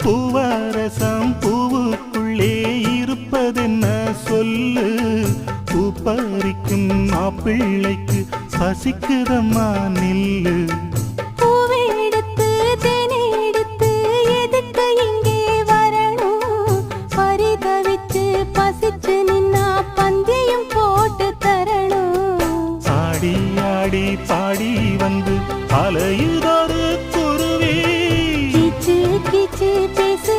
பூவரசம் பூவுக்குள்ளே இருப்பதென்ன சொல்லு, பூ பறிக்கும் மாப்பிள்ளைக்கு பசிக்குதம்மா நில்லு. ஆடி பாடி வந்து அலையுதொரு குருவி, கீச்சு கீச்சு பேசு